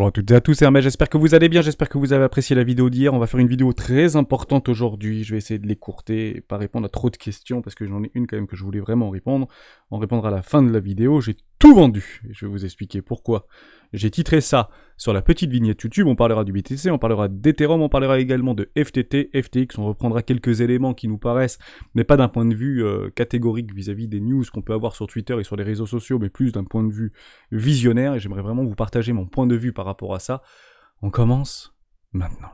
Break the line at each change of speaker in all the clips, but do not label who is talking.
Bonjour à toutes et à tous, c'est Hermès, j'espère que vous allez bien, j'espère que vous avez apprécié la vidéo d'hier. On va faire une vidéo très importante aujourd'hui, je vais essayer de l'écourter et pas répondre à trop de questions parce que j'en ai une quand même que je voulais vraiment répondre. On répondra à la fin de la vidéo, j'ai tout vendu et je vais vous expliquer pourquoi. J'ai titré ça sur la petite vignette YouTube, on parlera du BTC, on parlera d'Ethereum, on parlera également de FTT, FTX, on reprendra quelques éléments qui nous paraissent, mais pas d'un point de vue catégorique vis-à-vis des news qu'on peut avoir sur Twitter et sur les réseaux sociaux, mais plus d'un point de vue visionnaire, et j'aimerais vraiment vous partager mon point de vue par rapport à ça. On commence maintenant.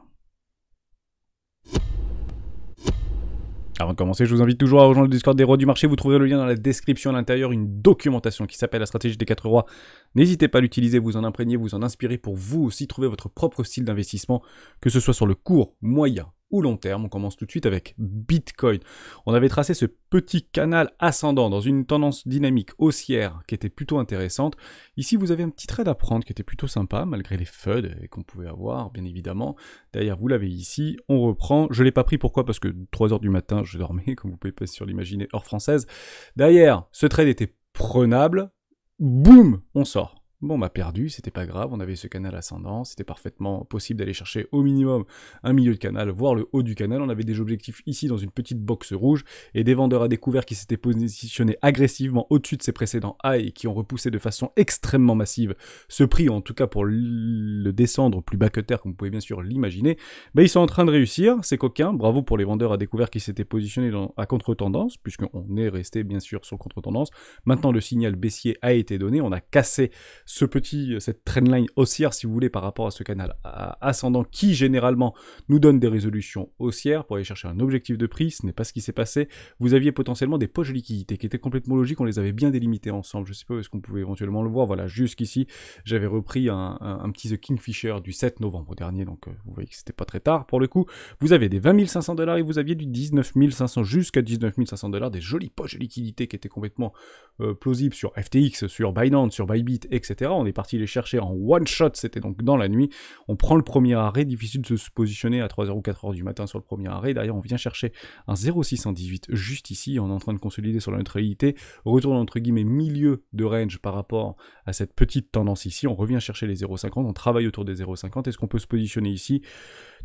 Avant de commencer, je vous invite toujours à rejoindre le Discord des rois du marché. Vous trouverez le lien dans la description à l'intérieur, une documentation qui s'appelle la stratégie des 4 rois. N'hésitez pas à l'utiliser, vous en imprégner, vous en inspirer pour vous aussi trouver votre propre style d'investissement, que ce soit sur le court, moyen ou long terme. On commence tout de suite avec Bitcoin. On avait tracé ce petit canal ascendant dans une tendance dynamique haussière qui était plutôt intéressante. Ici, vous avez un petit trade à prendre qui était plutôt sympa, malgré les FUD qu'on pouvait avoir, bien évidemment. Derrière, vous l'avez ici, on reprend. Je ne l'ai pas pris, pourquoi? Parce que 3h du matin, je dormais, comme vous pouvez passer sur l'imaginer, heure française. Derrière, ce trade était prenable. Boum, on sort. Bon, on a perdu, c'était pas grave, on avait ce canal ascendant, c'était parfaitement possible d'aller chercher au minimum un milieu de canal, voire le haut du canal. On avait des objectifs ici dans une petite box rouge, et des vendeurs à découvert qui s'étaient positionnés agressivement au-dessus de ces précédents highs et qui ont repoussé de façon extrêmement massive ce prix, en tout cas pour le descendre plus bas que terre, comme vous pouvez bien sûr l'imaginer. Ben, ils sont en train de réussir, ces coquins, bravo pour les vendeurs à découvert qui s'étaient positionnés à contre-tendance, puisqu'on est resté bien sûr sur contre-tendance. Maintenant le signal baissier a été donné, on a cassé cette trendline haussière, si vous voulez, par rapport à ce canal ascendant qui, généralement, nous donne des résolutions haussières pour aller chercher un objectif de prix. Ce n'est pas ce qui s'est passé. Vous aviez potentiellement des poches de liquidité qui étaient complètement logiques. On les avait bien délimitées ensemble. Je ne sais pas où est-ce qu'on pouvait éventuellement le voir. Voilà, jusqu'ici, j'avais repris un petit The Kingfisher du 7 novembre dernier. Donc, vous voyez que c'était pas très tard pour le coup. Vous avez des 20 500 $ et vous aviez du 19 500 jusqu'à 19 500 $. Des jolies poches de liquidité qui étaient complètement plausibles sur FTX, sur Binance, sur Bybit, etc. On est parti les chercher en one shot, c'était donc dans la nuit. On prend le premier arrêt, difficile de se positionner à 3h ou 4h du matin sur le premier arrêt. Derrière, on vient chercher un 0,618 juste ici. On est en train de consolider sur la neutralité. Retourne entre guillemets milieu de range par rapport à cette petite tendance ici. On revient chercher les 0,50. On travaille autour des 0,50. Est-ce qu'on peut se positionner ici?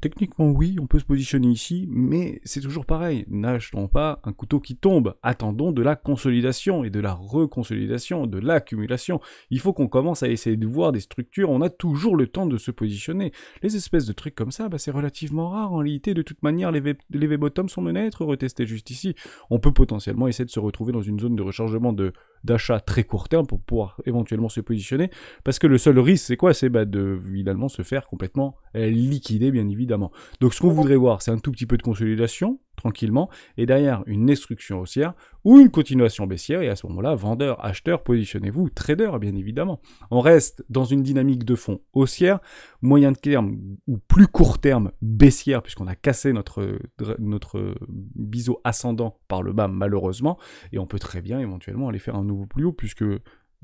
Techniquement, oui, on peut se positionner ici, mais c'est toujours pareil. N'achetons pas un couteau qui tombe. Attendons de la consolidation et de la reconsolidation, de l'accumulation. Il faut qu'on commence à essayer de voir des structures. On a toujours le temps de se positionner. Les espèces de trucs comme ça, c'est relativement rare en réalité. De toute manière, les V-bottoms sont menés à être retestés juste ici. On peut potentiellement essayer de se retrouver dans une zone de rechargement d'achat très court terme pour pouvoir éventuellement se positionner. Parce que le seul risque, c'est quoi? C'est de finalement se faire complètement liquider, bien évidemment. Donc ce qu'on voudrait voir, c'est un tout petit peu de consolidation, tranquillement, et derrière une instruction haussière ou une continuation baissière, et à ce moment-là, vendeur, acheteur, positionnez-vous, trader, bien évidemment. On reste dans une dynamique de fond haussière, moyen terme ou plus court terme baissière, puisqu'on a cassé notre biseau ascendant par le bas, malheureusement, et on peut très bien éventuellement aller faire un nouveau plus haut, puisque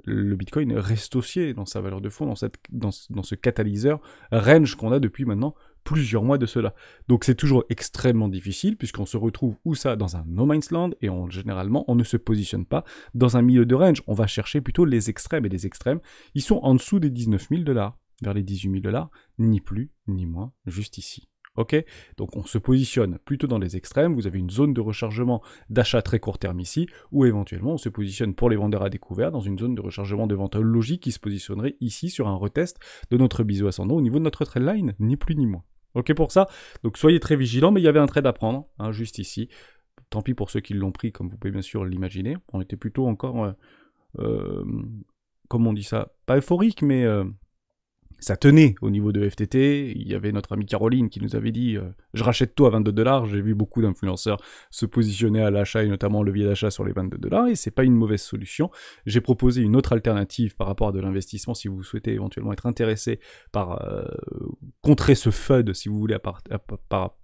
le Bitcoin reste haussier dans sa valeur de fond, dans ce catalyseur range qu'on a depuis maintenant plusieurs mois de cela. Donc c'est toujours extrêmement difficile, puisqu'on se retrouve où ça? Dans un no man's land, et généralement on ne se positionne pas dans un milieu de range, on va chercher plutôt les extrêmes, et les extrêmes, ils sont en dessous des 19 000 $, vers les 18 000 $, ni plus, ni moins, juste ici. Ok, donc on se positionne plutôt dans les extrêmes, vous avez une zone de rechargement d'achat très court terme ici, ou éventuellement on se positionne pour les vendeurs à découvert dans une zone de rechargement de vente logique qui se positionnerait ici sur un retest de notre biseau ascendant au niveau de notre trendline, ni plus ni moins. Ok pour ça, donc soyez très vigilants, mais il y avait un trade à prendre, juste ici. Tant pis pour ceux qui l'ont pris, comme vous pouvez bien sûr l'imaginer. On était plutôt encore, comment on dit ça, pas euphorique, mais ça tenait au niveau de FTT. Il y avait notre amie Caroline qui nous avait dit je rachète tout à 22 $. J'ai vu beaucoup d'influenceurs se positionner à l'achat et notamment le levier d'achat sur les 22 $ et c'est pas une mauvaise solution. J'ai proposé une autre alternative par rapport à de l'investissement si vous souhaitez éventuellement être intéressé par contrer ce FUD si vous voulez par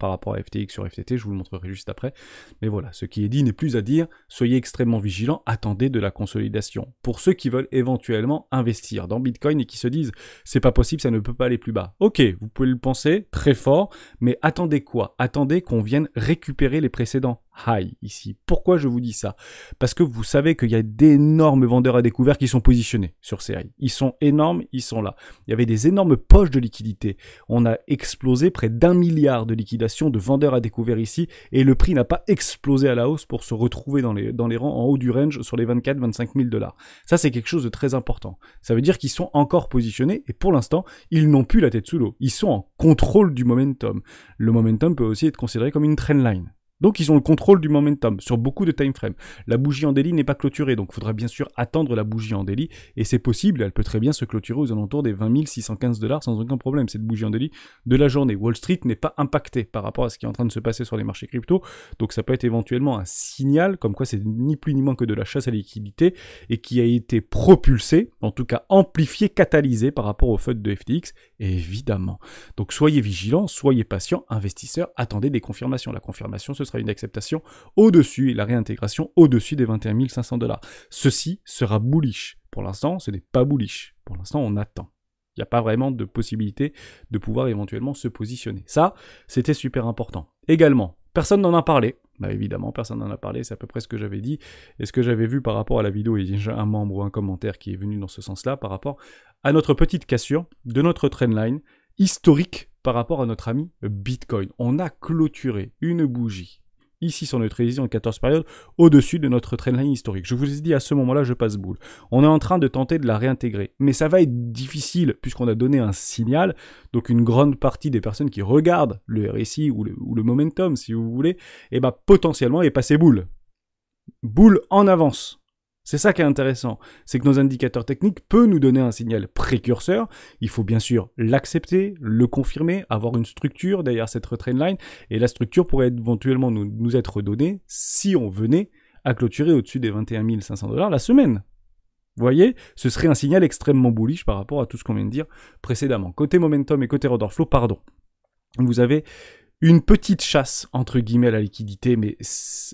rapport à FTX sur FTT. Je vous le montrerai juste après. Mais voilà, ce qui est dit n'est plus à dire. Soyez extrêmement vigilants. Attendez de la consolidation. Pour ceux qui veulent éventuellement investir dans Bitcoin et qui se disent c'est pas possible, ça ne peut pas aller plus bas. Ok, vous pouvez le penser très fort, mais attendez quoi? Attendez qu'on vienne récupérer les précédents high ici. Pourquoi je vous dis ça? Parce que vous savez qu'il y a d'énormes vendeurs à découvert qui sont positionnés sur ces highs. Ils sont énormes, ils sont là. Il y avait des énormes poches de liquidité. On a explosé près d'1 milliard de liquidations de vendeurs à découvert ici et le prix n'a pas explosé à la hausse pour se retrouver dans les rangs en haut du range sur les 24-25 000 $. Ça, c'est quelque chose de très important. Ça veut dire qu'ils sont encore positionnés et pour l'instant, ils n'ont plus la tête sous l'eau. Ils sont en contrôle du momentum. Le momentum peut aussi être considéré comme une trendline. Donc ils ont le contrôle du momentum sur beaucoup de time frames. La bougie en daily n'est pas clôturée, donc il faudra bien sûr attendre la bougie en daily, et c'est possible, elle peut très bien se clôturer aux alentours des 20 615 $ sans aucun problème, cette bougie en daily de la journée. Wall Street n'est pas impactée par rapport à ce qui est en train de se passer sur les marchés crypto, donc ça peut être éventuellement un signal, comme quoi c'est ni plus ni moins que de la chasse à la liquidité, et qui a été propulsé, en tout cas amplifié, catalysé par rapport au FUD de FTX, évidemment. Donc soyez vigilants, soyez patients, investisseurs, attendez des confirmations. La confirmation, ce sera une acceptation au-dessus et la réintégration au-dessus des 21 500 $. Ceci sera bullish. Pour l'instant, ce n'est pas bullish. Pour l'instant, on attend. Il n'y a pas vraiment de possibilité de pouvoir éventuellement se positionner. Ça, c'était super important. Également, personne n'en a parlé. Bah évidemment, personne n'en a parlé, c'est à peu près ce que j'avais dit. Et ce que j'avais vu par rapport à la vidéo, il y a déjà un membre ou un commentaire qui est venu dans ce sens-là, par rapport à notre petite cassure de notre trendline historique par rapport à notre ami Bitcoin. On a clôturé une bougie ici sur notre révision en 14 périodes au-dessus de notre trendline historique. Je vous ai dit à ce moment-là, je passe boule. On est en train de tenter de la réintégrer. Mais ça va être difficile puisqu'on a donné un signal. Donc une grande partie des personnes qui regardent le RSI ou le momentum, si vous voulez, et bah potentiellement est passé boule. Boule en avance. C'est ça qui est intéressant, c'est que nos indicateurs techniques peuvent nous donner un signal précurseur, il faut bien sûr l'accepter, le confirmer, avoir une structure derrière cette trendline, et la structure pourrait éventuellement nous être donnée si on venait à clôturer au-dessus des 21 500 $ la semaine. Vous voyez, ce serait un signal extrêmement bullish par rapport à tout ce qu'on vient de dire précédemment. Côté momentum et côté order flow, pardon, vous avez une petite chasse, entre guillemets, à la liquidité, mais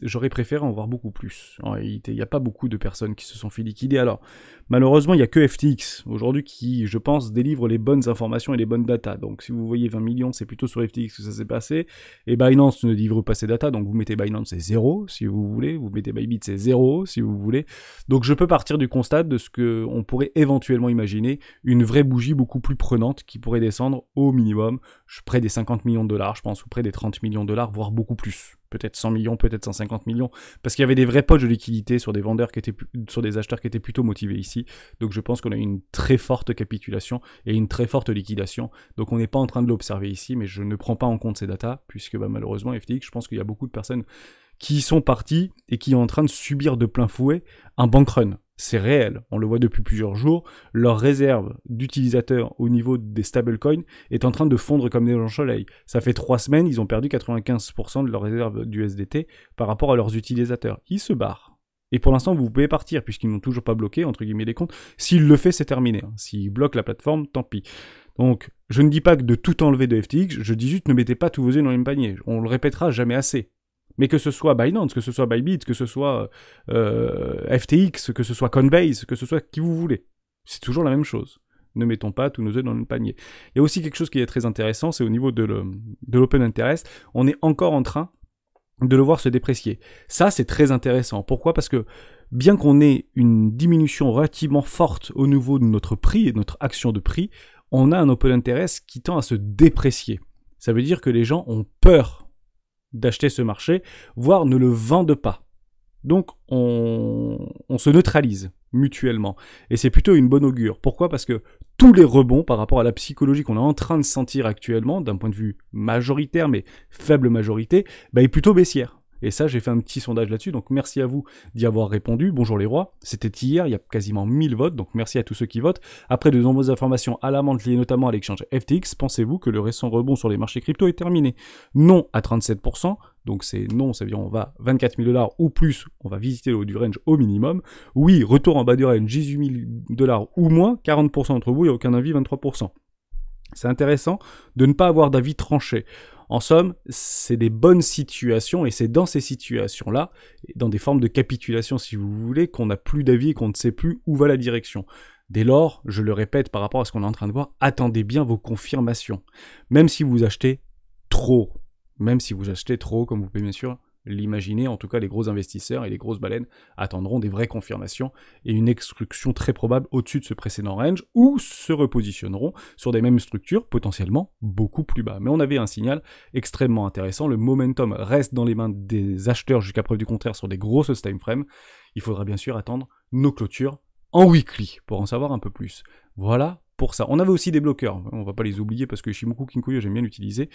j'aurais préféré en voir beaucoup plus. En réalité, il n'y a pas beaucoup de personnes qui se sont fait liquider. Alors, malheureusement, il n'y a que FTX, aujourd'hui, qui, je pense, délivre les bonnes informations et les bonnes datas. Donc, si vous voyez 20 millions, c'est plutôt sur FTX que ça s'est passé. Et Binance ne livre pas ces datas, donc vous mettez Binance, c'est 0, si vous voulez. Vous mettez Bybit, c'est 0, si vous voulez. Donc, je peux partir du constat de ce qu'on pourrait éventuellement imaginer, une vraie bougie beaucoup plus prenante qui pourrait descendre au minimum, près des 50 millions de $, je pense, ou près des 30 millions de $, voire beaucoup plus. Peut-être 100 millions, peut-être 150 millions, parce qu'il y avait des vraies poches de liquidité sur des vendeurs qui étaient, sur des acheteurs qui étaient plutôt motivés ici. Donc je pense qu'on a eu une très forte capitulation et une très forte liquidation. Donc on n'est pas en train de l'observer ici, mais je ne prends pas en compte ces datas, puisque malheureusement, FTX, je pense qu'il y a beaucoup de personnes qui sont parties et qui sont en train de subir de plein fouet un bank run. C'est réel, on le voit depuis plusieurs jours, leur réserve d'utilisateurs au niveau des stablecoins est en train de fondre comme des au soleil. Ça fait 3 semaines, ils ont perdu 95% de leur réserve d'USDT par rapport à leurs utilisateurs. Ils se barrent. Et pour l'instant, vous pouvez partir, puisqu'ils n'ont toujours pas bloqué, entre guillemets, les comptes. S'il le fait, c'est terminé. S'il bloque la plateforme, tant pis. Donc, je ne dis pas que de tout enlever de FTX, je dis juste ne mettez pas tous vos œufs dans le même panier. On le répétera jamais assez. Mais que ce soit Binance, que ce soit Bybit, que ce soit FTX, que ce soit Coinbase, que ce soit qui vous voulez. C'est toujours la même chose. Ne mettons pas tous nos œufs dans le même panier. Il y a aussi quelque chose qui est très intéressant, c'est au niveau de l'open interest, on est encore en train de le voir se déprécier. Ça, c'est très intéressant. Pourquoi ? Parce que bien qu'on ait une diminution relativement forte au niveau de notre prix et de notre action de prix, on a un open interest qui tend à se déprécier. Ça veut dire que les gens ont peur d'acheter ce marché, voire ne le vendent pas. Donc, on se neutralise mutuellement. Et c'est plutôt une bonne augure. Pourquoi ? Parce que tous les rebonds par rapport à la psychologie qu'on est en train de sentir actuellement, d'un point de vue majoritaire, mais faible majorité, est plutôt baissière. Et ça, j'ai fait un petit sondage là-dessus, donc merci à vous d'y avoir répondu. Bonjour les rois, c'était hier, il y a quasiment 1000 votes, donc merci à tous ceux qui votent. Après de nombreuses informations alarmantes liées notamment à l'exchange FTX, pensez-vous que le récent rebond sur les marchés crypto est terminé ? Non à 37%, donc c'est non, ça veut dire on va 24 000 $ ou plus, on va visiter le haut du range au minimum. Oui, retour en bas du range, 18 000 $ ou moins, 40% d'entre vous, il n'y a aucun avis, 23%. C'est intéressant de ne pas avoir d'avis tranché. En somme, c'est des bonnes situations et c'est dans ces situations-là, dans des formes de capitulation si vous voulez, qu'on n'a plus d'avis et qu'on ne sait plus où va la direction. Dès lors, je le répète par rapport à ce qu'on est en train de voir, attendez bien vos confirmations. Même si vous achetez trop, comme vous pouvez bien sûr l'imaginer, en tout cas les gros investisseurs et les grosses baleines attendront des vraies confirmations et une exclusion très probable au-dessus de ce précédent range, ou se repositionneront sur des mêmes structures, potentiellement beaucoup plus bas. Mais on avait un signal extrêmement intéressant, le momentum reste dans les mains des acheteurs jusqu'à preuve du contraire sur des grosses time frames. Il faudra bien sûr attendre nos clôtures en weekly pour en savoir un peu plus. Voilà pour ça. On avait aussi des bloqueurs, on va pas les oublier parce que Ichimoku Kinkoyo j'aime bien l'utiliser.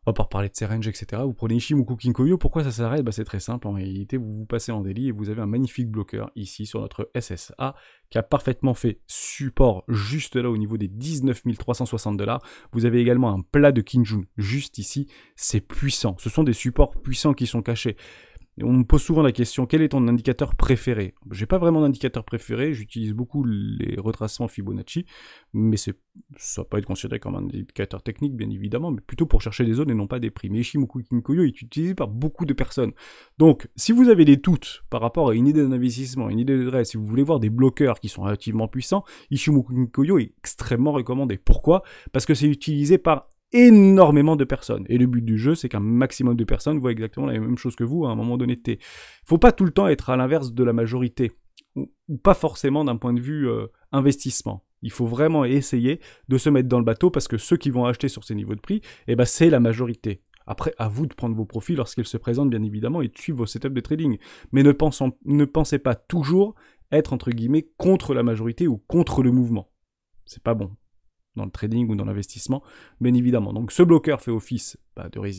On va pas reparler de ces ranges, etc. Vous prenez Ichimoku Kinkoyo, pourquoi ça s'arrête? C'est très simple, en réalité, vous passez en daily et vous avez un magnifique bloqueur ici sur notre SSA qui a parfaitement fait support juste là au niveau des 19 360 $. Vous avez également un plat de Kinjun juste ici, c'est puissant. Ce sont des supports puissants qui sont cachés. Et on me pose souvent la question, quel est ton indicateur préféré? J'ai pas vraiment d'indicateur préféré, j'utilise beaucoup les retracements Fibonacci, mais ça va pas être considéré comme un indicateur technique, bien évidemment, mais plutôt pour chercher des zones et non pas des prix. Mais Ichimoku Kinkoyo est utilisé par beaucoup de personnes. Donc, si vous avez des doutes par rapport à une idée d'investissement, une idée de trade, si vous voulez voir des bloqueurs qui sont relativement puissants, Ichimoku Kinkoyo est extrêmement recommandé. Pourquoi? Parce que c'est utilisé par énormément de personnes. Et le but du jeu, c'est qu'un maximum de personnes voient exactement la même chose que vous à un moment donné de T. Faut pas tout le temps être à l'inverse de la majorité, ou pas forcément d'un point de vue investissement. Il faut vraiment essayer de se mettre dans le bateau parce que ceux qui vont acheter sur ces niveaux de prix, c'est la majorité. Après, à vous de prendre vos profits lorsqu'ils se présentent, bien évidemment, et de suivre vos setups de trading. Mais ne pensez pas toujours être, entre guillemets, contre la majorité ou contre le mouvement. C'est pas bon dans le trading ou dans l'investissement, bien évidemment. Donc ce bloqueur fait office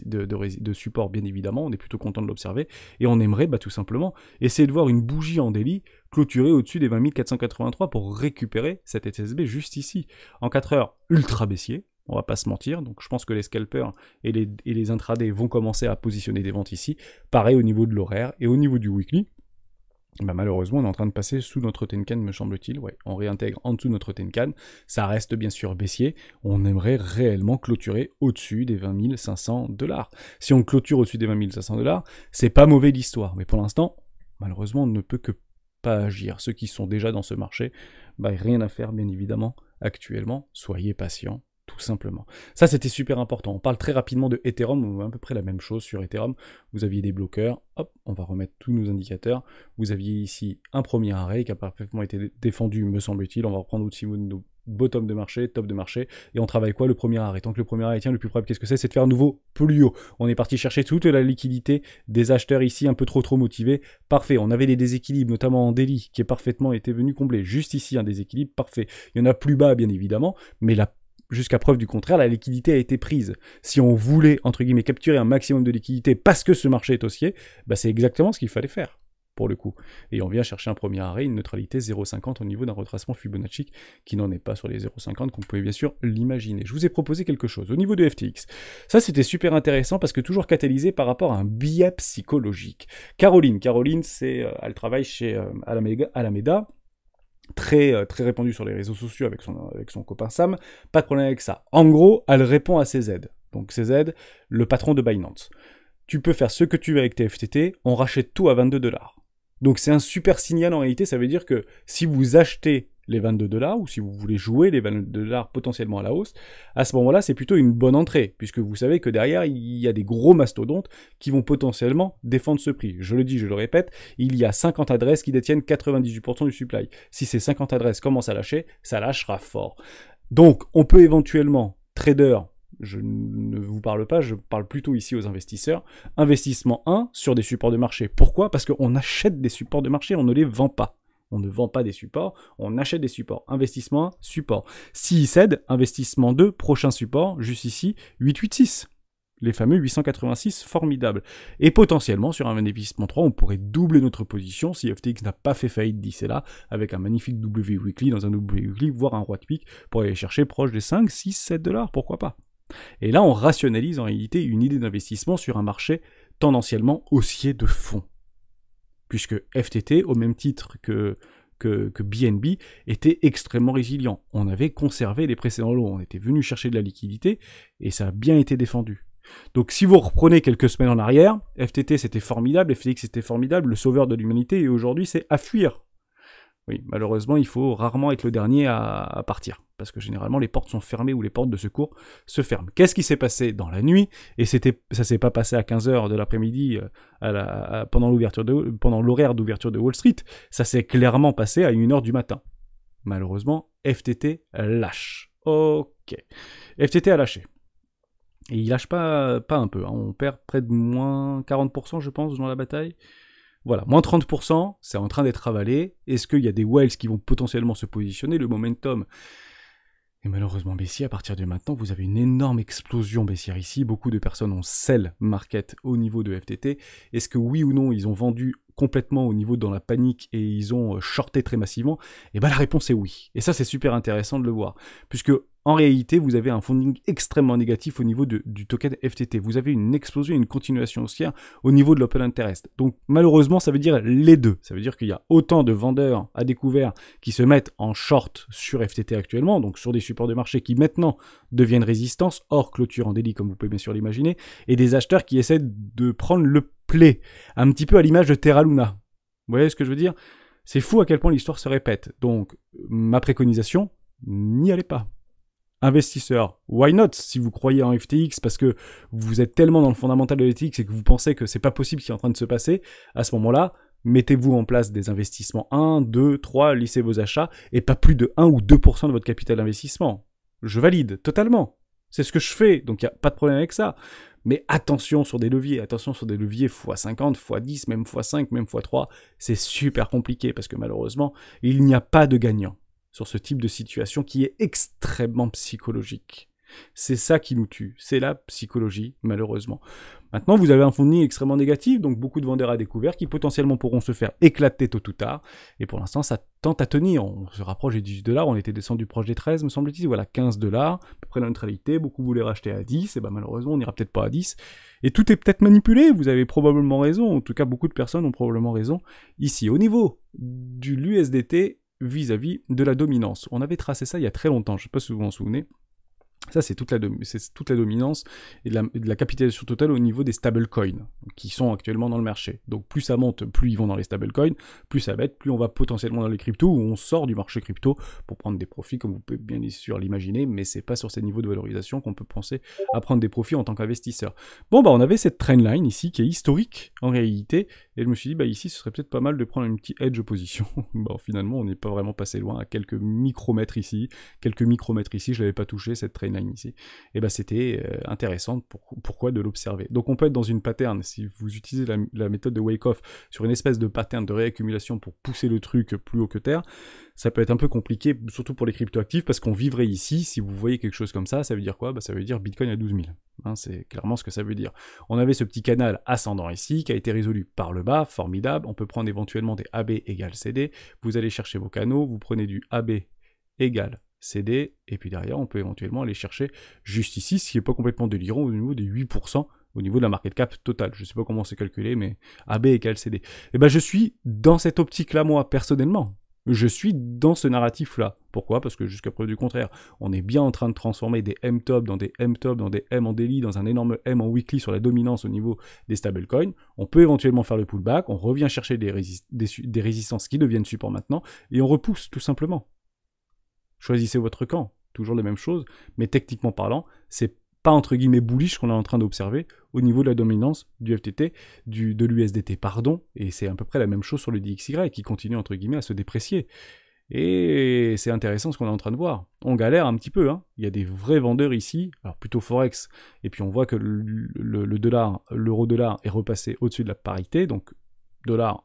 de support, bien évidemment, on est plutôt content de l'observer, et on aimerait tout simplement essayer de voir une bougie en daily clôturée au-dessus des 20 483 pour récupérer cette SSB juste ici. En 4 heures, ultra baissier, on va pas se mentir, donc je pense que les scalpers et les intradés vont commencer à positionner des ventes ici, pareil au niveau de l'horaire, et au niveau du weekly, malheureusement, on est en train de passer sous notre Tenkan, me semble-t-il. Ouais, on réintègre en dessous notre Tenkan. Ça reste bien sûr baissier. On aimerait réellement clôturer au-dessus des 20 500 $. Si on clôture au-dessus des 20 500 $, c'est pas mauvais l'histoire. Mais pour l'instant, malheureusement, on ne peut que pas agir. Ceux qui sont déjà dans ce marché, rien à faire, bien évidemment, actuellement. Soyez patients. Tout simplement. Ça, c'était super important. On parle très rapidement de Ethereum, on voit à peu près la même chose sur Ethereum. Vous aviez des bloqueurs, hop, on va remettre tous nos indicateurs. Vous aviez ici un premier arrêt qui a parfaitement été défendu, me semble-t-il. On va reprendre aussi nos bottom de marché, top de marché, et on travaille quoi? Le premier arrêt. Tant que le premier arrêt tient, le plus probable, qu'est-ce que c'est de faire un nouveau plus haut. On est parti chercher toute la liquidité des acheteurs ici, un peu trop motivés. Parfait, on avait des déséquilibres, notamment en daily, qui est parfaitement été venu combler. Juste ici, un déséquilibre, parfait. Il y en a plus bas, bien évidemment, mais jusqu'à preuve du contraire, la liquidité a été prise. Si on voulait, entre guillemets, capturer un maximum de liquidité parce que ce marché est haussier, c'est exactement ce qu'il fallait faire, pour le coup. Et on vient chercher un premier arrêt, une neutralité 0,50 au niveau d'un retracement Fibonacci qui n'en est pas sur les 0,50 qu'on pouvait bien sûr l'imaginer. Je vous ai proposé quelque chose au niveau de FTX. Ça, c'était super intéressant parce que toujours catalysé par rapport à un biais psychologique. Caroline, elle travaille chez Alameda. Très répandu sur les réseaux sociaux avec son copain Sam, pas de problème avec ça. En gros, elle répond à CZ. Donc CZ, le patron de Binance. Tu peux faire ce que tu veux avec tes FTT, on rachète tout à 22 $. Donc c'est un super signal en réalité, ça veut dire que si vous achetez les 22 $, ou si vous voulez jouer les 22 $ potentiellement à la hausse, à ce moment-là, c'est plutôt une bonne entrée, puisque vous savez que derrière, il y a des gros mastodontes qui vont potentiellement défendre ce prix. Je le dis, je le répète, il y a 50 adresses qui détiennent 98% du supply. Si ces 50 adresses commencent à lâcher, ça lâchera fort. Donc, on peut éventuellement, trader, je ne vous parle pas, je parle plutôt ici aux investisseurs, investissement 1 sur des supports de marché. Pourquoi? Parce qu'on achète des supports de marché, on ne les vend pas. On ne vend pas des supports, on achète des supports. Investissement 1, support. S'il cède, investissement 2, prochain support, juste ici, 886. Les fameux 886, formidable. Et potentiellement, sur un investissement 3, on pourrait doubler notre position si FTX n'a pas fait faillite d'ici là, avec un magnifique W weekly, dans un W weekly, voire un roi de pique, pour aller chercher proche des 5, 6, 7 $, pourquoi pas. Et là, on rationalise en réalité une idée d'investissement sur un marché tendanciellement haussier de fond. Puisque FTT, au même titre que BNB, était extrêmement résilient. On avait conservé les précédents lots, on était venu chercher de la liquidité, et ça a bien été défendu. Donc si vous reprenez quelques semaines en arrière, FTT c'était formidable, FTX c'était formidable, le sauveur de l'humanité, et aujourd'hui c'est à fuir. Oui, malheureusement, il faut rarement être le dernier à partir, parce que généralement, les portes sont fermées ou les portes de secours se ferment. Qu'est-ce qui s'est passé dans la nuit? Et ça s'est pas passé à 15h de l'après-midi pendant l'horaire d'ouverture de Wall Street, ça s'est clairement passé à 1h du matin. Malheureusement, FTT lâche. Ok. FTT a lâché. Et il lâche pas un peu, hein. On perd près de moins 40%, je pense, dans la bataille. Voilà, moins 30%, c'est en train d'être avalé. Est-ce qu'il y a des whales qui vont potentiellement se positionner? Le momentum est malheureusement baissier. À partir de maintenant, vous avez une énorme explosion baissière ici. Beaucoup de personnes ont sell market au niveau de FTT. Est-ce que oui ou non, ils ont vendu complètement au niveau dans la panique et ils ont shorté très massivement? Et bien la réponse est oui. Et ça, c'est super intéressant de le voir. Puisque en réalité, vous avez un funding extrêmement négatif au niveau du token FTT. Vous avez une explosion et une continuation haussière au niveau de l'open interest. Donc malheureusement, ça veut dire les deux. Ça veut dire qu'il y a autant de vendeurs à découvert qui se mettent en short sur FTT actuellement, donc sur des supports de marché qui maintenant deviennent résistance, hors clôture en daily comme vous pouvez bien sûr l'imaginer, et des acheteurs qui essaient de prendre le play, un petit peu à l'image de Terra Luna. Vous voyez ce que je veux dire? C'est fou à quel point l'histoire se répète. Donc ma préconisation, n'y allez pas. Investisseurs, why not si vous croyez en FTX parce que vous êtes tellement dans le fondamental de FTX et que vous pensez que c'est pas possible ce qui est en train de se passer, à ce moment-là, mettez-vous en place des investissements 1, 2, 3, lissez vos achats et pas plus de 1 ou 2% de votre capital d'investissement. Je valide totalement. C'est ce que je fais, donc il n'y a pas de problème avec ça. Mais attention sur des leviers x50, x10, même x5, même x3, c'est super compliqué parce que malheureusement, il n'y a pas de gagnant sur ce type de situation qui est extrêmement psychologique. C'est ça qui nous tue, c'est la psychologie, malheureusement. Maintenant, vous avez un funding extrêmement négatif, donc beaucoup de vendeurs à découvert qui potentiellement pourront se faire éclater tôt ou tard. Et pour l'instant, ça tente à tenir. On se rapproche des 18$, on était descendu proche des 13, me semble-t-il. Voilà, 15$, à peu près la neutralité. Beaucoup voulaient racheter à 10, et ben malheureusement, on n'ira peut-être pas à 10. Et tout est peut-être manipulé, vous avez probablement raison. En tout cas, beaucoup de personnes ont probablement raison. Ici, au niveau de l'USDT, vis-à-vis de la dominance. On avait tracé ça il y a très longtemps, je ne sais pas si vous vous en souvenez. Ça, c'est toute la dominance et de la capitalisation totale au niveau des stablecoins qui sont actuellement dans le marché. Donc plus ça monte, plus ils vont dans les stablecoins, plus ça va être, plus on va potentiellement dans les cryptos où on sort du marché crypto pour prendre des profits, comme vous pouvez bien sûr l'imaginer, mais c'est pas sur ces niveaux de valorisation qu'on peut penser à prendre des profits en tant qu'investisseur. Bon, bah on avait cette trendline ici qui est historique en réalité, et je me suis dit, bah ici, ce serait peut-être pas mal de prendre une petite edge position. Bon, finalement, on n'est pas vraiment passé loin, à quelques micromètres ici, je l'avais pas touché, cette trendline ici, et bah c'était intéressant, pourquoi de l'observer. Donc on peut être dans une pattern, si vous utilisez la méthode de Wyckoff sur une espèce de pattern de réaccumulation pour pousser le truc plus haut que terre, ça peut être un peu compliqué, surtout pour les cryptoactifs, parce qu'on vivrait ici, si vous voyez quelque chose comme ça veut dire quoi? Bah ça veut dire Bitcoin à 12 000, hein, c'est clairement ce que ça veut dire. On avait ce petit canal ascendant ici, qui a été résolu par le bas, formidable, on peut prendre éventuellement des AB égale CD, vous allez chercher vos canaux, vous prenez du AB égale CD, et puis derrière, on peut éventuellement aller chercher juste ici, ce qui n'est pas complètement délirant, au niveau des 8%, au niveau de la market cap totale. Je ne sais pas comment c'est calculé, mais AB égale CD. Et ben, je suis dans cette optique-là, moi, personnellement. Je suis dans ce narratif-là. Pourquoi? Parce que jusqu'à preuve du contraire, on est bien en train de transformer des M-top dans des M-top, dans des M en daily, dans un énorme M en weekly sur la dominance au niveau des stablecoins. On peut éventuellement faire le pullback, on revient chercher des résistances qui deviennent support maintenant, et on repousse, tout simplement. Choisissez votre camp, toujours la même chose, mais techniquement parlant, c'est pas entre guillemets bullish qu'on est en train d'observer au niveau de la dominance du FTT, de l'USDT, pardon, et c'est à peu près la même chose sur le DXY qui continue entre guillemets à se déprécier. Et c'est intéressant ce qu'on est en train de voir. On galère un petit peu, hein. Il y a des vrais vendeurs ici, alors plutôt Forex, et puis on voit que l'euro-dollar est repassé au-dessus de la parité, donc dollar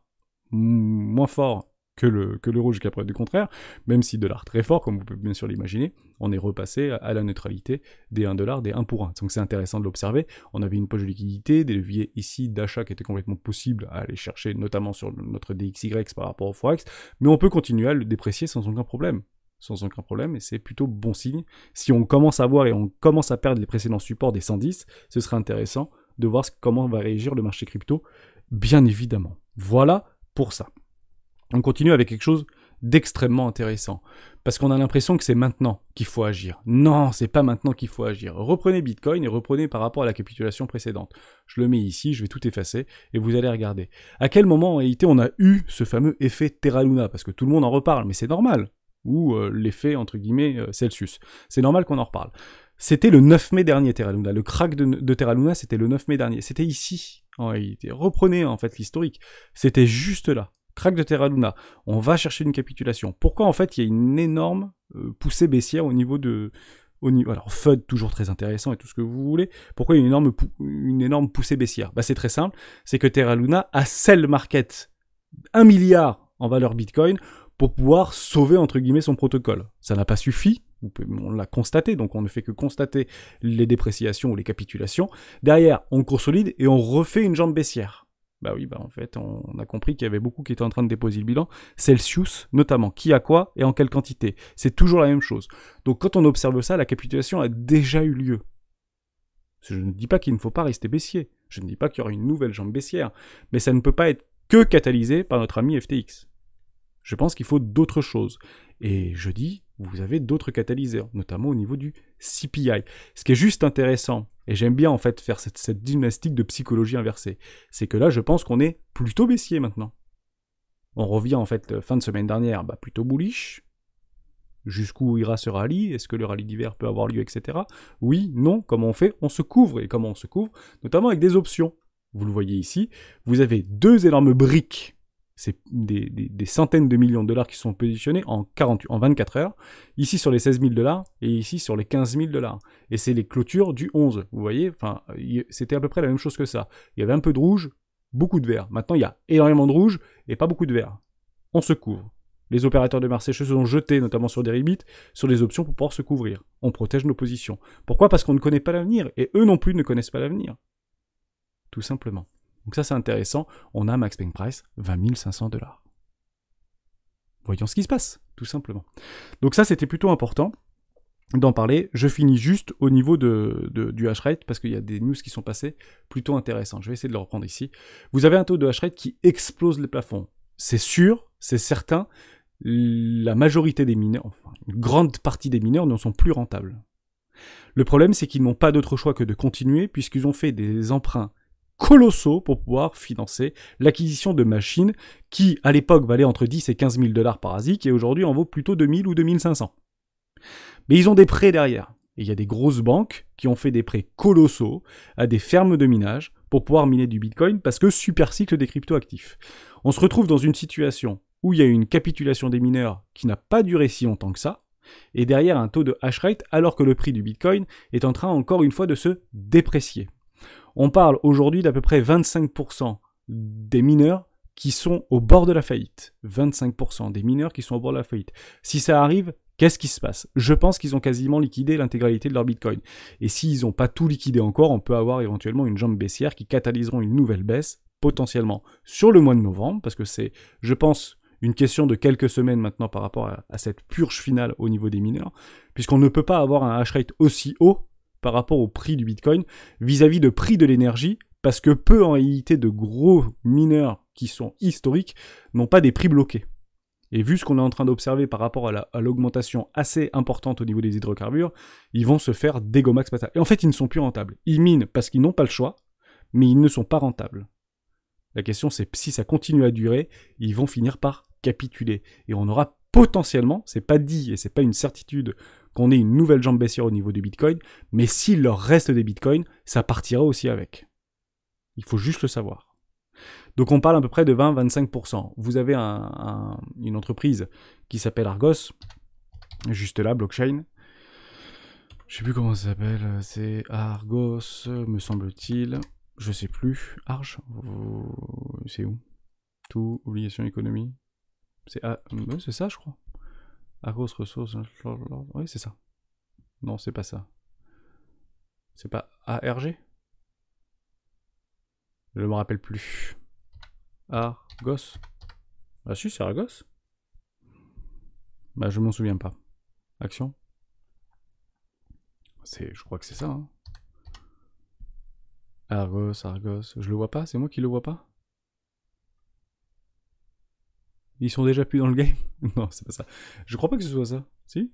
moins fort que l'euro jusqu'à preuve du contraire, même si dollar très fort, comme vous pouvez bien sûr l'imaginer, on est repassé à la neutralité des 1$, des 1 pour 1. Donc c'est intéressant de l'observer. On avait une poche de liquidité, des leviers ici d'achat qui étaient complètement possibles à aller chercher, notamment sur notre DXY par rapport au Forex, mais on peut continuer à le déprécier sans aucun problème. Sans aucun problème, et c'est plutôt bon signe. Si on commence à voir et on commence à perdre les précédents supports des 110, ce serait intéressant de voir comment va réagir le marché crypto, bien évidemment. Voilà pour ça. On continue avec quelque chose d'extrêmement intéressant. Parce qu'on a l'impression que c'est maintenant qu'il faut agir. Non, c'est pas maintenant qu'il faut agir. Reprenez Bitcoin et reprenez par rapport à la capitulation précédente. Je le mets ici, je vais tout effacer et vous allez regarder. À quel moment en réalité on a eu ce fameux effet Terra Luna? Parce que tout le monde en reparle, mais c'est normal. Ou l'effet entre guillemets Celsius. C'est normal qu'on en reparle. C'était le 9 mai dernier Terra Luna. Le crack de Terra Luna, c'était le 9 mai dernier. C'était ici en réalité. Reprenez en fait l'historique. C'était juste là. Crack de Terra Luna, on va chercher une capitulation. Pourquoi en fait il y a une énorme poussée baissière au niveau de... alors FUD, toujours très intéressant et tout ce que vous voulez. Pourquoi il y a une énorme poussée baissière? Bah, c'est très simple, c'est que Terra Luna a sell market 1 milliard en valeur Bitcoin pour pouvoir sauver entre guillemets son protocole. Ça n'a pas suffi, on l'a constaté, donc on ne fait que constater les dépréciations ou les capitulations. Derrière, on consolide et on refait une jambe baissière. Bah oui, bah en fait, on a compris qu'il y avait beaucoup qui étaient en train de déposer le bilan. Celsius, notamment. Qui a quoi et en quelle quantité? C'est toujours la même chose. Donc quand on observe ça, la capitulation a déjà eu lieu. Je ne dis pas qu'il ne faut pas rester baissier. Je ne dis pas qu'il y aura une nouvelle jambe baissière. Mais ça ne peut pas être que catalysé par notre ami FTX. Je pense qu'il faut d'autres choses. Et je dis, vous avez d'autres catalyseurs, notamment au niveau du CPI. Ce qui est juste intéressant, et j'aime bien en fait faire cette gymnastique de psychologie inversée, c'est que là je pense qu'on est plutôt baissier maintenant. On revient en fait fin de semaine dernière, plutôt bullish. Jusqu'où ira ce rallye? Est-ce que le rallye d'hiver peut avoir lieu, etc. Oui, non, comment on fait? On se couvre. Et comment on se couvre? Notamment avec des options. Vous le voyez ici, vous avez deux énormes briques. C'est des centaines de millions de dollars qui sont positionnés en 24 heures, ici sur les 16 000 dollars et ici sur les 15 000 dollars. Et c'est les clôtures du 11, vous voyez, enfin, c'était à peu près la même chose que ça. Il y avait un peu de rouge, beaucoup de vert. Maintenant, il y a énormément de rouge et pas beaucoup de vert. On se couvre. Les opérateurs de marché se sont jetés, notamment sur des rebits, sur des options pour pouvoir se couvrir. On protège nos positions. Pourquoi? Parce qu'on ne connaît pas l'avenir, et eux non plus ne connaissent pas l'avenir. Tout simplement. Donc ça, c'est intéressant. On a max paying price 20 500 dollars. Voyons ce qui se passe, tout simplement. Donc ça, c'était plutôt important d'en parler. Je finis juste au niveau du hash rate, parce qu'il y a des news qui sont passées plutôt intéressantes. Je vais essayer de le reprendre ici. Vous avez un taux de hash rate qui explose les plafonds. C'est sûr, c'est certain, la majorité des mineurs, enfin une grande partie des mineurs ne sont plus rentables. Le problème, c'est qu'ils n'ont pas d'autre choix que de continuer, puisqu'ils ont fait des emprunts colossaux pour pouvoir financer l'acquisition de machines qui, à l'époque, valaient entre 10 et 15 000 dollars par ASIC et aujourd'hui en vaut plutôt 2000 ou 2500. Mais ils ont des prêts derrière. Et il y a des grosses banques qui ont fait des prêts colossaux à des fermes de minage pour pouvoir miner du Bitcoin parce que super cycle des cryptoactifs. On se retrouve dans une situation où il y a une capitulation des mineurs qui n'a pas duré si longtemps que ça, et derrière un taux de hash rate alors que le prix du Bitcoin est en train encore une fois de se déprécier. On parle aujourd'hui d'à peu près 25% des mineurs qui sont au bord de la faillite. 25% des mineurs qui sont au bord de la faillite. Si ça arrive, qu'est-ce qui se passe? Je pense qu'ils ont quasiment liquidé l'intégralité de leur Bitcoin. Et s'ils n'ont pas tout liquidé encore, on peut avoir éventuellement une jambe baissière qui catalyseront une nouvelle baisse, potentiellement sur le mois de novembre, parce que c'est, je pense, une question de quelques semaines maintenant par rapport à cette purge finale au niveau des mineurs, puisqu'on ne peut pas avoir un hash rate aussi haut par rapport au prix du Bitcoin vis-à-vis de prix de l'énergie, parce que peu en réalité de gros mineurs qui sont historiques n'ont pas des prix bloqués. Et vu ce qu'on est en train d'observer par rapport à l'augmentation assez importante au niveau des hydrocarbures, ils vont se faire dégomax patate. Et en fait, ils ne sont plus rentables. Ils minent parce qu'ils n'ont pas le choix, mais ils ne sont pas rentables. La question, c'est si ça continue à durer, ils vont finir par capituler. Et on aura potentiellement, c'est pas dit et c'est pas une certitude qu'on ait une nouvelle jambe baissière au niveau du Bitcoin, mais s'il leur reste des Bitcoins, ça partira aussi avec. Il faut juste le savoir. Donc on parle à peu près de 20-25%. Vous avez une entreprise qui s'appelle Argos, juste là, blockchain. Je sais plus comment ça s'appelle, c'est Argos, me semble-t-il. Je sais plus. Arge, c'est où? Tout, obligation économie. C'est ça, je crois. Argos ressources. Oui, c'est ça. Non, c'est pas ça. C'est pas ARG? Je me rappelle plus. Argos. Ah si, c'est Argos. Je m'en souviens pas. Action. Je crois que c'est ça. Hein. Argos. Je le vois pas? C'est moi qui le vois pas? Ils sont déjà plus dans le game? Non, c'est pas ça. Je crois pas que ce soit ça. Si?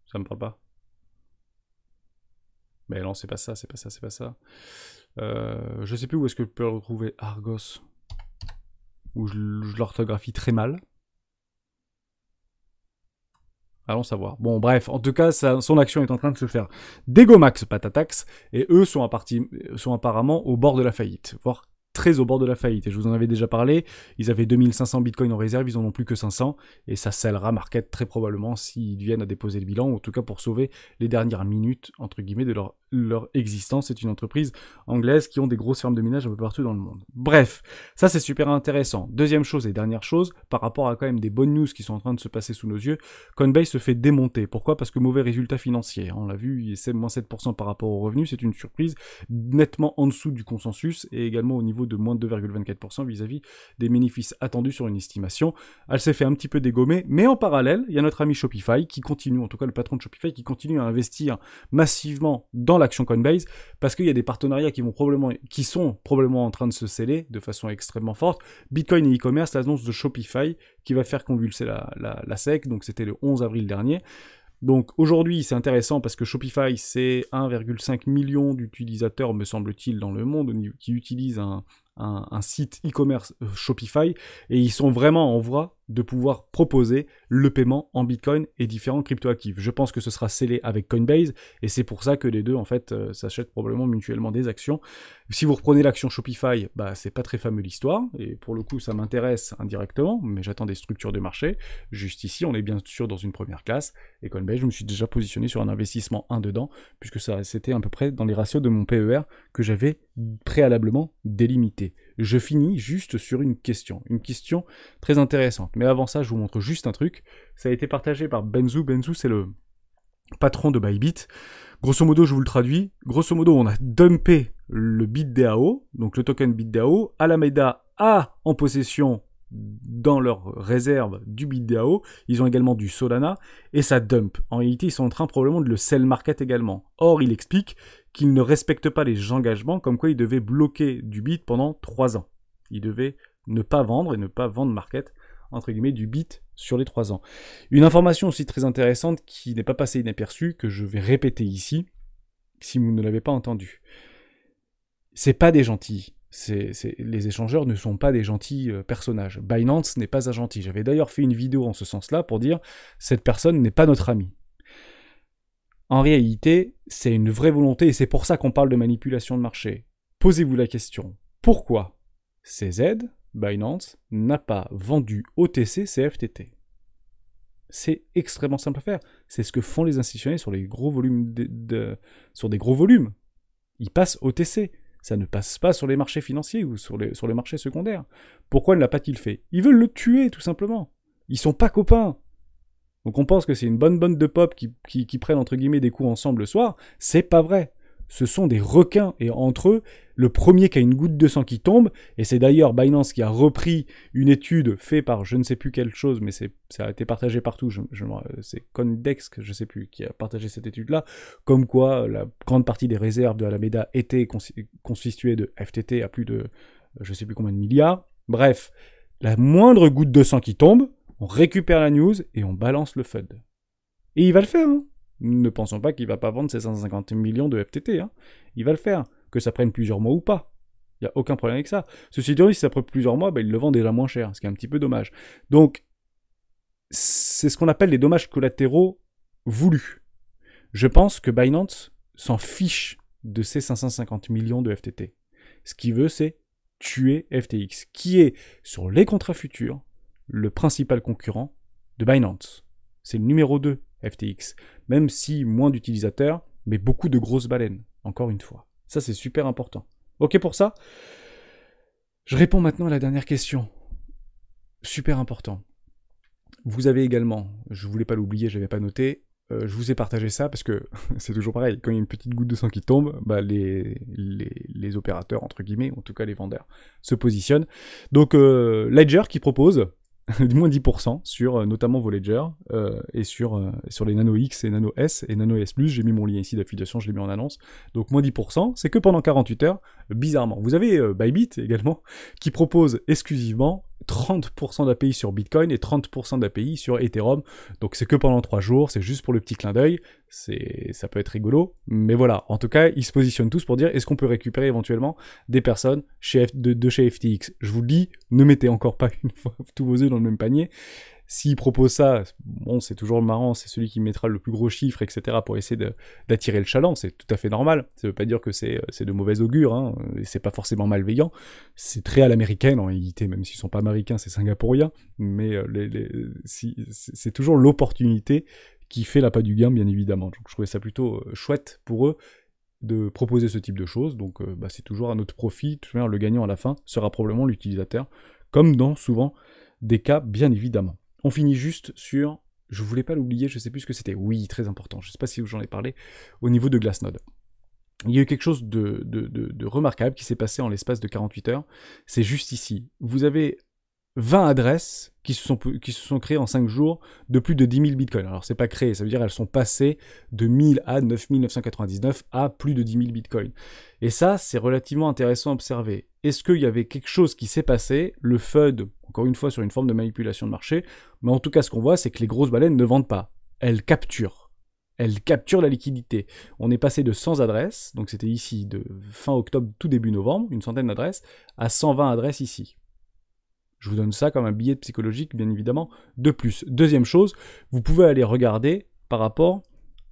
Ça me parle pas. Mais non, c'est pas ça, c'est pas ça, c'est pas ça. Je sais plus où est-ce que je peux le retrouver. Argos. Où je l'orthographie très mal. Allons savoir. Bon, bref, en tout cas, son action est en train de se faire dégomax patatax, et eux sont apparemment au bord de la faillite, voire très au bord de la faillite. Et je vous en avais déjà parlé, ils avaient 2500 bitcoins en réserve, ils en ont plus que 500, et ça scellera market très probablement s'ils viennent à déposer le bilan, ou en tout cas pour sauver les dernières minutes, entre guillemets, de leur existence. C'est une entreprise anglaise qui ont des grosses fermes de minage un peu partout dans le monde. Bref, ça c'est super intéressant. Deuxième chose et dernière chose, par rapport à quand même des bonnes news qui sont en train de se passer sous nos yeux, Coinbase se fait démonter. Pourquoi? Parce que mauvais résultat financier. On l'a vu, c'est moins 7% par rapport aux revenus, c'est une surprise, nettement en dessous du consensus, et également au niveau de moins 2,24% vis-à-vis des bénéfices attendus sur une estimation. Elle s'est fait un petit peu dégommer, mais en parallèle, il y a notre ami Shopify qui continue, en tout cas le patron de Shopify, qui continue à investir massivement dans l'action Coinbase, parce qu'il y a des partenariats qui sont probablement en train de se sceller de façon extrêmement forte. Bitcoin et e-commerce, l'annonce de Shopify qui va faire convulser la SEC, donc c'était le 11 avril dernier. Donc aujourd'hui, c'est intéressant parce que Shopify, c'est 1,5 million d'utilisateurs, me semble-t-il, dans le monde qui utilisent un site e-commerce Shopify, et ils sont vraiment en voie de pouvoir proposer le paiement en Bitcoin et différents cryptoactifs. Je pense que ce sera scellé avec Coinbase, et c'est pour ça que les deux, en fait, s'achètent probablement mutuellement des actions. Si vous reprenez l'action Shopify, bah, c'est pas très fameux l'histoire, et pour le coup, ça m'intéresse indirectement, mais j'attends des structures de marché. Juste ici, on est bien sûr dans une première classe, et Coinbase, je me suis déjà positionné sur un investissement 1 dedans, puisque c'était à peu près dans les ratios de mon PER que j'avais préalablement délimité. Je finis juste sur une question très intéressante. Mais avant ça, je vous montre juste un truc. Ça a été partagé par Benzu. Benzu, c'est le patron de Bybit. Grosso modo, je vous le traduis. Grosso modo, on a dumpé le BitDAO, donc le token BitDAO. Alameda a en possession dans leur réserve du BitDAO. Ils ont également du Solana et ça dump. En réalité, ils sont en train probablement de le sell market également. Or, il explique qu'ils ne respectent pas les engagements, comme quoi ils devaient bloquer du bit pendant 3 ans. Ils devaient ne pas vendre et ne pas vendre market, entre guillemets, du bit sur les 3 ans. Une information aussi très intéressante qui n'est pas passée inaperçue, que je vais répéter ici, si vous ne l'avez pas entendu. C'est pas des gentils. Les échangeurs ne sont pas des gentils personnages. Binance n'est pas un gentil. J'avais d'ailleurs fait une vidéo en ce sens-là pour dire cette personne n'est pas notre ami. En réalité, c'est une vraie volonté et c'est pour ça qu'on parle de manipulation de marché. Posez-vous la question, pourquoi CZ, Binance, n'a pas vendu OTC CFTT? C'est extrêmement simple à faire. C'est ce que font les institutionnels sur les gros volumes sur des gros volumes. Ils passent OTC. Ça ne passe pas sur les marchés financiers ou sur les marchés secondaires. Pourquoi ne l'a pas-t-il fait? Ils veulent le tuer, tout simplement. Ils sont pas copains. Donc on pense que c'est une bonne bande de pop qui prennent entre guillemets des coups ensemble le soir. C'est pas vrai. Ce sont des requins, et entre eux, le premier qui a une goutte de sang qui tombe, et c'est d'ailleurs Binance qui a repris une étude faite par je ne sais plus quelle chose, mais ça a été partagé partout, c'est Condex, je ne sais plus, qui a partagé cette étude-là, comme quoi la grande partie des réserves de Alameda étaient constituées de FTT à plus de je ne sais plus combien de milliards. Bref, la moindre goutte de sang qui tombe, on récupère la news et on balance le FUD. Et il va le faire, hein. Ne pensons pas qu'il va pas vendre ses 150 millions de FTT. Hein. Il va le faire. Que ça prenne plusieurs mois ou pas. Il n'y a aucun problème avec ça. Ceci dit, si ça prend plusieurs mois, il le vend déjà moins cher, ce qui est un petit peu dommage. Donc, c'est ce qu'on appelle les dommages collatéraux voulus. Je pense que Binance s'en fiche de ces 550 millions de FTT. Ce qu'il veut, c'est tuer FTX, qui est, sur les contrats futurs, le principal concurrent de Binance. C'est le numéro 2. FTX, même si moins d'utilisateurs, mais beaucoup de grosses baleines, encore une fois. Ça, c'est super important. Ok pour ça? Je réponds maintenant à la dernière question. Super important. Vous avez également, je voulais pas l'oublier, je n'avais pas noté, je vous ai partagé ça parce que c'est toujours pareil, quand il y a une petite goutte de sang qui tombe, les opérateurs, entre guillemets, en tout cas les vendeurs, se positionnent. Donc Ledger qui propose moins 10% sur notamment vos ledgers et sur les Nano X et Nano S et Nano S+. J'ai mis mon lien ici d'affiliation, je l'ai mis en annonce. Donc moins 10%, c'est que pendant 48 heures, bizarrement. Vous avez Bybit également qui propose exclusivement 30% d'API sur Bitcoin et 30% d'API sur Ethereum. Donc c'est que pendant 3 jours, c'est juste pour le petit clin d'œil. Ça peut être rigolo. Mais voilà, en tout cas, ils se positionnent tous pour dire est-ce qu'on peut récupérer éventuellement des personnes de chez FTX. Je vous le dis, ne mettez encore pas une fois tous vos œufs dans le même panier. S'il propose ça, bon, c'est toujours marrant, c'est celui qui mettra le plus gros chiffre, etc., pour essayer d'attirer le chaland, c'est tout à fait normal. Ça veut pas dire que c'est de mauvais augure, hein, et c'est pas forcément malveillant. C'est très à l'américaine, en réalité, même s'ils sont pas américains, c'est singapourien, mais c'est toujours l'opportunité qui fait l'appât du gain, bien évidemment. Donc je trouvais ça plutôt chouette pour eux de proposer ce type de choses, donc c'est toujours à notre profit. De toute manière, le gagnant à la fin sera probablement l'utilisateur, comme dans souvent des cas, bien évidemment. On finit juste sur, je voulais pas l'oublier, je sais plus ce que c'était, oui, très important, je sais pas si j'en ai parlé, au niveau de Glassnode. Il y a eu quelque chose de remarquable qui s'est passé en l'espace de 48 heures, c'est juste ici. Vous avez 20 adresses qui se sont créées en 5 jours de plus de 10 000 bitcoins. Alors c'est pas créé, ça veut dire elles sont passées de 1000 à 9999 à plus de 10 000 bitcoins. Et ça, c'est relativement intéressant à observer. Est-ce qu'il y avait quelque chose qui s'est passé? Le FUD, encore une fois, sur une forme de manipulation de marché, mais en tout cas, ce qu'on voit, c'est que les grosses baleines ne vendent pas. Elles capturent. Elles capturent la liquidité. On est passé de 100 adresses, donc c'était ici de fin octobre, tout début novembre, une centaine d'adresses, à 120 adresses ici. Je vous donne ça comme un billet psychologique, bien évidemment, de plus. Deuxième chose, vous pouvez aller regarder par rapport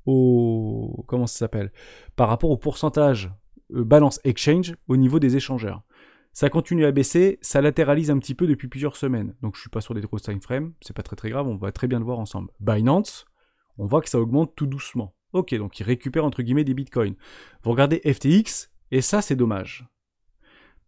au... Comment ça s'appelle? Par rapport au pourcentage balance exchange au niveau des échangeurs. Ça continue à baisser, ça latéralise un petit peu depuis plusieurs semaines. Donc je suis pas sur des grosses time frames, c'est pas très grave, on va très bien le voir ensemble. Binance, on voit que ça augmente tout doucement. Ok, donc ils récupèrent entre guillemets des bitcoins. Vous regardez FTX, et ça c'est dommage.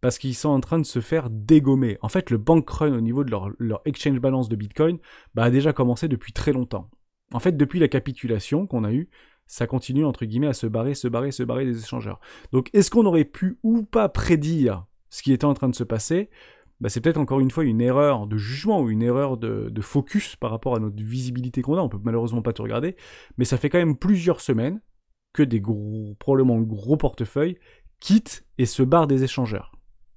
Parce qu'ils sont en train de se faire dégommer. En fait, le bank run au niveau de leur exchange balance de Bitcoin a déjà commencé depuis très longtemps. En fait, depuis la capitulation qu'on a eue, ça continue, entre guillemets, à se barrer des échangeurs. Donc, est-ce qu'on aurait pu ou pas prédire ce qui était en train de se passer? C'est peut-être encore une fois une erreur de jugement ou une erreur de focus par rapport à notre visibilité qu'on a. On peut malheureusement pas tout regarder. Mais ça fait quand même plusieurs semaines que des probablement gros portefeuilles quittent et se barrent des échangeurs.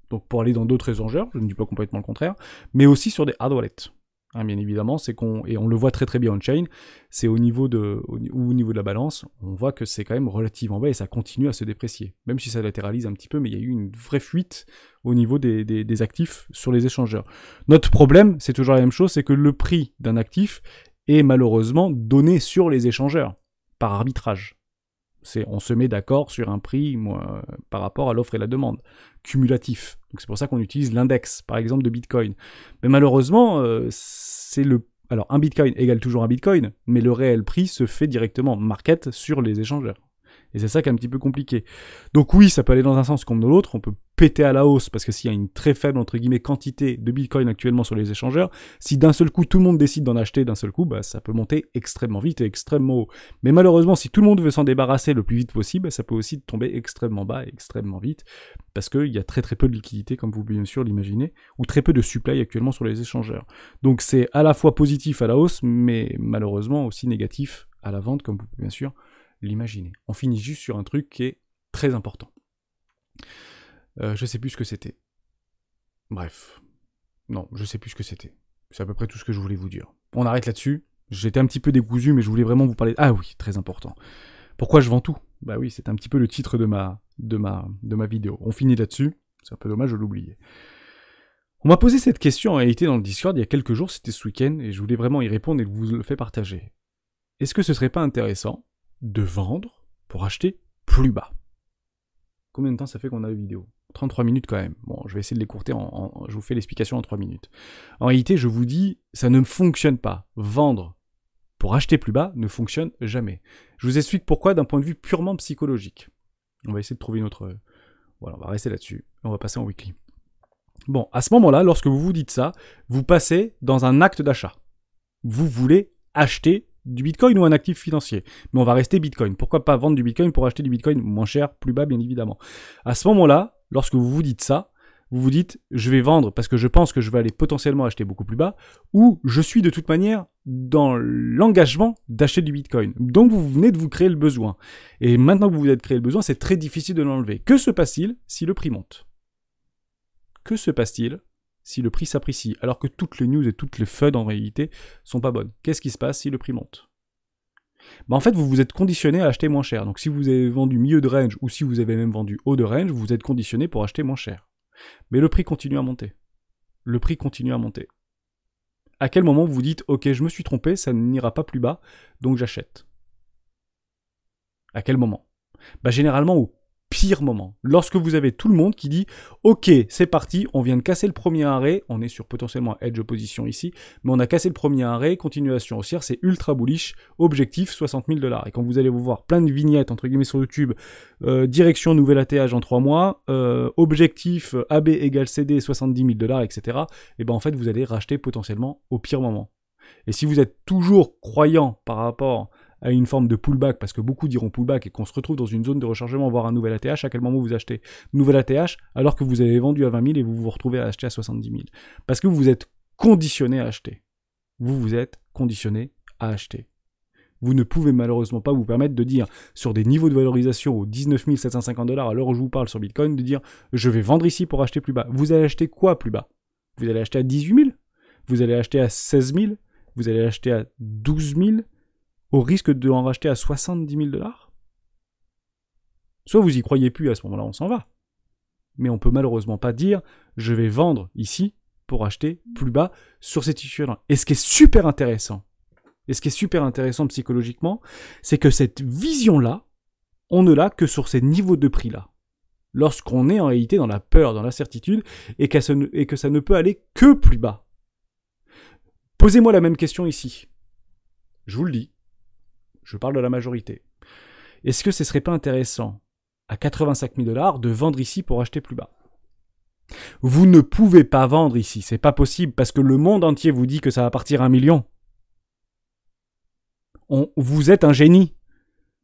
Donc pour aller dans d'autres échangeurs, je ne dis pas complètement le contraire, mais aussi sur des hard wallets. Hein, bien évidemment, et on le voit très bien on-chain, c'est au niveau de la balance, on voit que c'est quand même relativement bas et ça continue à se déprécier. Même si ça latéralise un petit peu, mais il y a eu une vraie fuite au niveau des actifs sur les échangeurs. Notre problème, c'est toujours la même chose, c'est que le prix d'un actif est malheureusement donné sur les échangeurs, par arbitrage. On se met d'accord sur un prix par rapport à l'offre et la demande, cumulatif. Donc c'est pour ça qu'on utilise l'index, par exemple, de Bitcoin. Mais malheureusement, alors un Bitcoin égale toujours un Bitcoin, mais le réel prix se fait directement market sur les échangeurs. Et c'est ça qui est un petit peu compliqué. Donc oui, ça peut aller dans un sens comme dans l'autre, on peut péter à la hausse, parce que s'il y a une très faible, entre guillemets, quantité de Bitcoin actuellement sur les échangeurs, si d'un seul coup tout le monde décide d'en acheter d'un seul coup, ça peut monter extrêmement vite et extrêmement haut. Mais malheureusement, si tout le monde veut s'en débarrasser le plus vite possible, ça peut aussi tomber extrêmement bas et extrêmement vite, parce qu'il y a très peu de liquidité, comme vous bien sûr l'imaginez, ou très peu de supply actuellement sur les échangeurs. Donc c'est à la fois positif à la hausse, mais malheureusement aussi négatif à la vente, comme vous pouvez bien sûr l'imaginer. On finit juste sur un truc qui est très important. Je sais plus ce que c'était. Bref. Non, je sais plus ce que c'était. C'est à peu près tout ce que je voulais vous dire. On arrête là-dessus. J'étais un petit peu décousu, mais je voulais vraiment vous parler... Ah oui, très important. Pourquoi je vends tout? Bah oui, c'est un petit peu le titre de ma vidéo. On finit là-dessus. C'est un peu dommage de l'oublier. On m'a posé cette question en réalité dans le Discord il y a quelques jours, c'était ce week-end, et je voulais vraiment y répondre et vous le faire partager. Est-ce que ce serait pas intéressant de vendre pour acheter plus bas? Combien de temps ça fait qu'on a la vidéo? 33 minutes quand même. Bon, je vais essayer de l'écourter, je vous fais l'explication en 3 minutes. En réalité, je vous dis, ça ne fonctionne pas. Vendre pour acheter plus bas ne fonctionne jamais. Je vous explique pourquoi d'un point de vue purement psychologique. On va essayer de trouver une autre... Voilà, on va rester là-dessus. On va passer en weekly. Bon, à ce moment-là, lorsque vous vous dites ça, vous passez dans un acte d'achat. Vous voulez acheter du Bitcoin ou un actif financier. Mais on va rester Bitcoin. Pourquoi pas vendre du Bitcoin pour acheter du Bitcoin moins cher, plus bas, bien évidemment. À ce moment-là, lorsque vous vous dites ça, vous vous dites, je vais vendre parce que je pense que je vais aller potentiellement acheter beaucoup plus bas, ou je suis de toute manière dans l'engagement d'acheter du Bitcoin. Donc vous venez de vous créer le besoin. Et maintenant que vous vous êtes créé le besoin, c'est très difficile de l'enlever. Que se passe-t-il si le prix monte? Que se passe-t-il si le prix s'apprécie, alors que toutes les news et toutes les FUD en réalité sont pas bonnes? Qu'est-ce qui se passe si le prix monte? Bah en fait, vous vous êtes conditionné à acheter moins cher. Donc si vous avez vendu milieu de range ou si vous avez même vendu haut de range, vous êtes conditionné pour acheter moins cher. Mais le prix continue à monter. Le prix continue à monter. À quel moment vous vous dites « Ok, je me suis trompé, ça n'ira pas plus bas, donc j'achète ». À quel moment? Bah généralement au pire moment. Lorsque vous avez tout le monde qui dit « Ok, c'est parti, on vient de casser le premier arrêt, on est sur potentiellement edge opposition ici, mais on a cassé le premier arrêt, continuation haussière, c'est ultra bullish, objectif 60 000 $. Et quand vous allez vous voir plein de vignettes, entre guillemets sur YouTube, direction nouvel ATH en 3 mois, objectif AB égale CD 70 000 $, etc. Et ben en fait, vous allez racheter potentiellement au pire moment. Et si vous êtes toujours croyant par rapport à une forme de pullback, parce que beaucoup diront pullback et qu'on se retrouve dans une zone de rechargement, voire un nouvel ATH, à quel moment vous achetez nouvel ATH alors que vous avez vendu à 20 000 et vous vous retrouvez à acheter à 70 000? Parce que vous êtes conditionné à acheter. Vous êtes conditionné à acheter. Vous ne pouvez malheureusement pas vous permettre de dire, sur des niveaux de valorisation aux 19 750 $ à l'heure où je vous parle sur Bitcoin, de dire je vais vendre ici pour acheter plus bas. Vous allez acheter quoi plus bas? Vous allez acheter à 18 000? Vous allez acheter à 16 000? Vous allez acheter à 12 000? Au risque de en racheter à 70 000 $? Soit vous y croyez plus, à ce moment-là, on s'en va. Mais on peut malheureusement pas dire je vais vendre ici pour acheter plus bas sur ces tissus-là. Et ce qui est super intéressant, psychologiquement, c'est que cette vision-là, on ne l'a que sur ces niveaux de prix-là. Lorsqu'on est en réalité dans la peur, dans l'incertitude, et que ça ne peut aller que plus bas. Posez-moi la même question ici. Je vous le dis. Je parle de la majorité. Est-ce que ce serait pas intéressant, à 85 000 $, de vendre ici pour acheter plus bas? Vous ne pouvez pas vendre ici, c'est pas possible, parce que le monde entier vous dit que ça va partir à 1 million. Vous êtes un génie.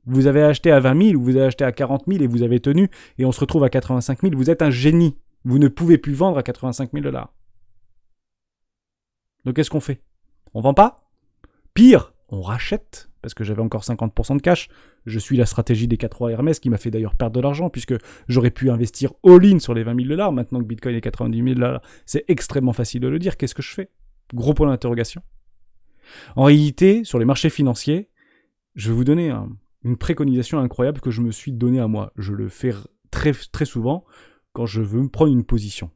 Vous avez acheté à 20 000, ou vous avez acheté à 40 000 et vous avez tenu, et on se retrouve à 85 000. Vous êtes un génie. Vous ne pouvez plus vendre à 85 000 $. Donc qu'est-ce qu'on fait? On vend pas? Pire, on rachète, parce que j'avais encore 50% de cash. Je suis la stratégie des 4 Hermès qui m'a fait d'ailleurs perdre de l'argent, puisque j'aurais pu investir all-in sur les 20 000 $. Maintenant que Bitcoin est 90 000 $, c'est extrêmement facile de le dire. Qu'est-ce que je fais? Gros point d'interrogation. En réalité, sur les marchés financiers, je vais vous donner une préconisation incroyable que je me suis donnée à moi. Je le fais très, très souvent quand je veux me prendre une position.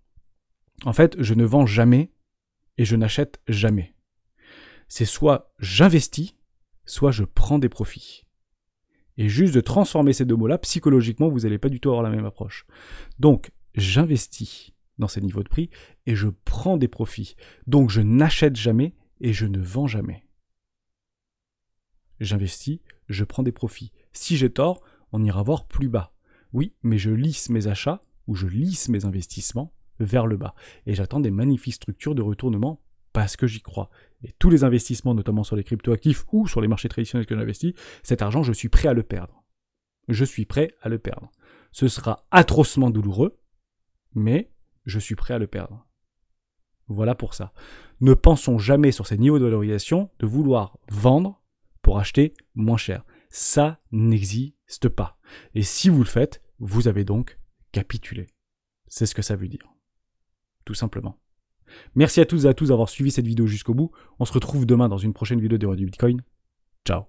En fait, je ne vends jamais et je n'achète jamais. C'est soit j'investis, soit je prends des profits. Et juste de transformer ces deux mots-là, psychologiquement, vous n'allez pas du tout avoir la même approche. Donc, j'investis dans ces niveaux de prix et je prends des profits. Donc, je n'achète jamais et je ne vends jamais. J'investis, je prends des profits. Si j'ai tort, on ira voir plus bas. Oui, mais je lisse mes achats ou je lisse mes investissements vers le bas. Et j'attends des magnifiques structures de retournement parce que j'y crois. Et tous les investissements, notamment sur les cryptoactifs ou sur les marchés traditionnels que j'investis, cet argent, je suis prêt à le perdre. Je suis prêt à le perdre. Ce sera atrocement douloureux, mais je suis prêt à le perdre. Voilà pour ça. Ne pensons jamais sur ces niveaux de valorisation de vouloir vendre pour acheter moins cher. Ça n'existe pas. Et si vous le faites, vous avez donc capitulé. C'est ce que ça veut dire. Tout simplement. Merci à toutes et à tous d'avoir suivi cette vidéo jusqu'au bout. On se retrouve demain dans une prochaine vidéo des rois du Bitcoin. Ciao.